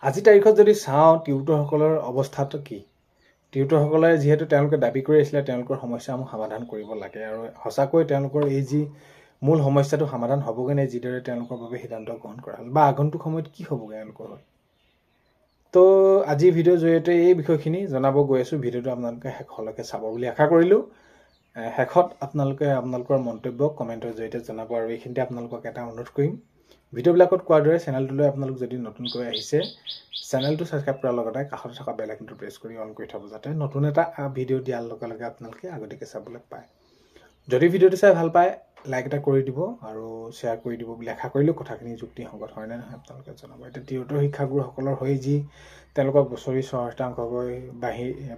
আজি তাৰিখত যদি চাওঁ টিউটৰসকলৰ অৱস্থাটো কি টিউটৰসকলে যিহেতু তেওঁলোকে দাবী কৰি আছিলে তেওঁলোকৰ সমস্যাসমূহ সমাধান কৰিব লাগে আৰু সঁচাকৈ তেওঁলোকৰ এই যি মূল সমস্যাটো সমাধান হ'বগৈ নে যিদৰে তেওঁলোকৰ বাবে সিদ্ধান্ত গ্ৰহণ কৰা হ'ল বা আগন্তুক সময়ত কি হ'বগৈ তেওঁলোকৰ হয় তো আজিৰ ভিডিঅ'ৰ জৰিয়তে এই বিষয়খিনি জনাব গৈ আছোঁ ভিডিঅ'টো আপোনালোকে শেষলৈকে চাব বুলি আশা কৰিলোঁ শেষত আপোনালোকৰ মন্তব্য কমেণ্টৰ জৰিয়তে জনাব আৰু এইখিনিতে আপোনালোকক এটা অনুৰোধ কৰিম ভিডিঅ'বিলাকত কোৱাৰ দৰে চেনেলটোলৈ আপোনালোক যদি নতুনকৈ আহিছে চেনেলটো ছাবস্ক্ৰাইব কৰাৰ লগতে কাষত থকা বেল আইকনটো প্ৰেছ কৰি অন কৰি থ'ব যাতে নতুন এটা ভিডিঅ' দিয়াৰ লগে লগে আপোনালোকে আগতীয়াকৈ চাবলৈ পায় যদি ভিডিঅ'টো চাই ভাল পায় লাইক এটা কৰি দিব আৰু শ্বেয়াৰ কৰি দিব বুলি আশা কৰিলোঁ কথাখিনি যুক্তিসংগত হয়নে নহয় আপোনালোকে জনাব এতিয়া টিউটৰ শিক্ষাগুৰুসকলৰ হৈ যি তেওঁলোকৰ বছৰি 6%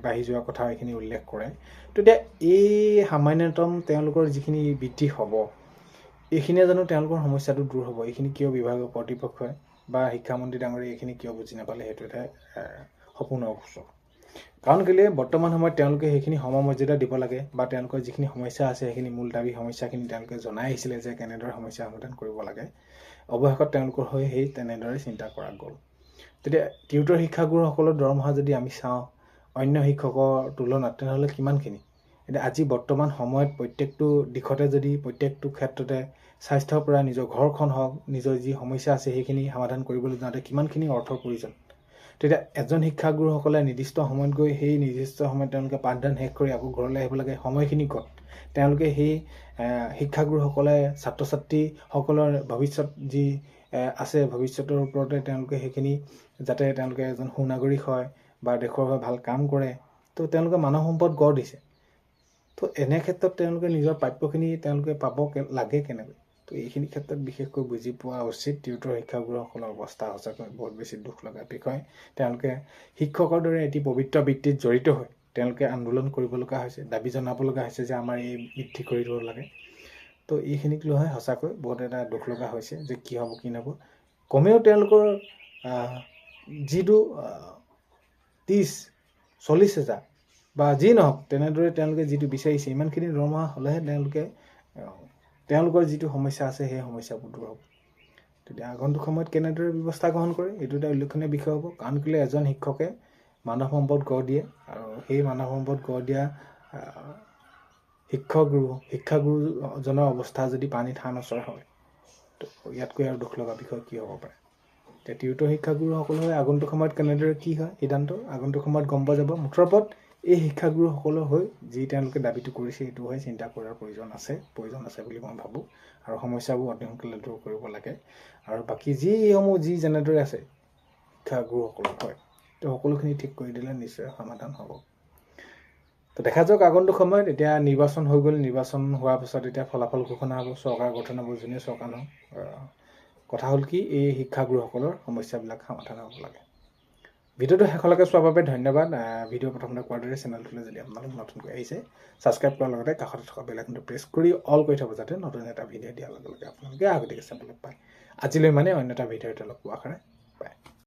বাঢ়ি যোৱাৰ কথা এইখিনি উল্লেখ কৰে তেতিয়া এই সামান্যতম তেওঁলোকৰ যিখিনি বৃদ্ধি হ'ব এইখিনিয়ে জানো তেওঁলোকৰ সমস্যাটো দূৰ হ'ব এইখিনি কিয় বিভাগীয় কৰ্তৃপক্ষই বা শিক্ষামন্ত্ৰী ডাঙৰীয়াই এইখিনি কিয় বুজি নাপালে সেইটো এটা সপোনৰ সূচক কাৰণ কেলৈ বৰ্তমান সময়ত তেওঁলোকে সেইখিনি সমমৰ্যাদা দিব লাগে বা তেওঁলোকৰ যিখিনি সমস্যা আছে সেইখিনি মূল দাবী সমস্যাখিনি তেওঁলোকে জনাই আহিছিলে যে কেনেদৰে সমস্যা সমাধান কৰিব লাগে অৱশেষত তেওঁলোকৰ হৈ সেই তেনেদৰে চিন্তা কৰা গ'ল তেতিয়া টিউটৰ শিক্ষাগুৰুসকলৰ দৰমহা যদি আমি চাওঁ অন্য শিক্ষকৰ তুলনাত তেনেহ'লে কিমানখিনি এতিয়া আজি বৰ্তমান সময়ত প্ৰত্যেকটো দিশতে যদি প্ৰত্যেকটো ক্ষেত্ৰতে স্বাস্থ্যৰ পৰা নিজৰ ঘৰখন হওক নিজৰ যি সমস্যা আছে সেইখিনি সমাধান কৰিবলৈ যাওঁতে কিমানখিনি অৰ্থৰ প্ৰয়োজন তেতিয়া এজন শিক্ষাগুৰুসকলে নিৰ্দিষ্ট সময়ত গৈ সেই নিৰ্দিষ্ট সময়ত তেওঁলোকে পাঠদান শেষ কৰি আকৌ ঘৰলৈ আহিব লাগে সময়খিনি ক'ত তেওঁলোকে সেই শিক্ষাগুৰুসকলে ছাত্ৰ ছাত্ৰীসকলৰ ভৱিষ্যত যি আছে ভৱিষ্যতৰ ওপৰতে তেওঁলোকে সেইখিনি যাতে তেওঁলোকে এজন সুনাগৰিক হয় বা দেশৰ হৈ ভাল কাম কৰে তো তেওঁলোকে মানৱ সম্পদ গঢ় দিছে তো এনে ক্ষেত্ৰত তেওঁলোকে নিজৰ প্ৰাপ্যখিনি তেওঁলোকে পাব লাগে কেনেকৈ তো এইখিনি ক্ষেত্ৰত বিশেষকৈ বুজি পোৱা উচিত টিউটৰ শিক্ষাগুৰুসকলৰ অৱস্থা সঁচাকৈ বহুত বেছি দুখ লগা বিষয় তেওঁলোকে শিক্ষকৰ দৰে এটি পবিত্ৰ বৃত্তিত জড়িত হৈ তেওঁলোকে আন্দোলন কৰিব লগা হৈছে দাবী জনাব লগা হৈছে যে আমাৰ এই বৃদ্ধি কৰি দিব লাগে তো এইখিনিক লৈ সঁচাকৈ বহুত এটা দুখ লগা হৈছে যে কি হ'ব কি নহ'ব কমেও তেওঁলোকৰ যিটো 30-40 হাজাৰ বা যি নহওক তেনেদৰে তেওঁলোকে যিটো বিচাৰিছে ইমানখিনি দৰমহা হ'লেহে তেওঁলোকৰ যিটো সমস্যা আছে সেই সমস্যাবোৰ দূৰ হ'ব তেতিয়া আগন্তুক সময়ত কেনেদৰে ব্যৱস্থা গ্ৰহণ কৰে এইটো এটা উল্লেখনীয় বিষয় হ'ব কাৰণ কেলৈ এজন শিক্ষকে মানৱ সম্পদ গঢ় দিয়ে আৰু সেই মানৱ সম্পদ গঢ় দিয়া শিক্ষাগুৰুজনৰ অৱস্থা যদি পানীত হাঁহ নচৰা হয় তো ইয়াতকৈ আৰু দুখ লগা বিষয় কি হ'ব পাৰে এতিয়া টিউটৰ শিক্ষাগুৰুসকলৰ আগন্তুক সময়ত কেনেদৰে কি হয় সিদ্ধান্ত আগন্তুক সময়ত গম পোৱা যাব মুঠৰ ওপৰত এই শিক্ষাগুৰুসকলৰ হৈ যি তেওঁলোকে দাবীটো কৰিছে সেইটো হৈ চিন্তা কৰাৰ প্ৰয়োজন আছে বুলি মই ভাবোঁ আৰু সমস্যাবোৰ অতি সোনকালে দূৰ কৰিব লাগে আৰু বাকী যিসমূহ যেনেদৰে আছে শিক্ষাগুৰুসকলৰ হয় তো সকলোখিনি ঠিক কৰি দিলে নিশ্চয় সমাধান হ'ব তো দেখা যাওক আগন্তুক সময়ত এতিয়া নিৰ্বাচন হৈ গ'ল নিৰ্বাচন হোৱাৰ পাছত এতিয়া ফলাফল ঘোষণা হ'ব চৰকাৰ গঠন হ'ব যোনে চৰকাৰ নহওক কথা হ'ল কি এই শিক্ষাগুৰুসকলৰ সমস্যাবিলাক সমাধান হ'ব লাগে ভিডিঅ'টো শেষলৈকে চোৱাৰ বাবে ধন্যবাদ ভিডিঅ' প্ৰথমতে কোৱাৰ দৰে চেনেলটোলৈ যদি আপোনালোক নতুনকৈ আহিছে ছাবস্ক্ৰাইব কৰাৰ লগতে কাষতে থকা বেল আইকনটো প্ৰেছ কৰি অল কৰি থ'ব যাতে নতুন এটা ভিডিঅ' দিয়াৰ লগে লগে আপোনালোকে আগতীয়াকৈ চাবলৈ পায় আজিলৈ মানে অন্য এটা ভিডিঅ'তে লগ পোৱাৰ আশাৰে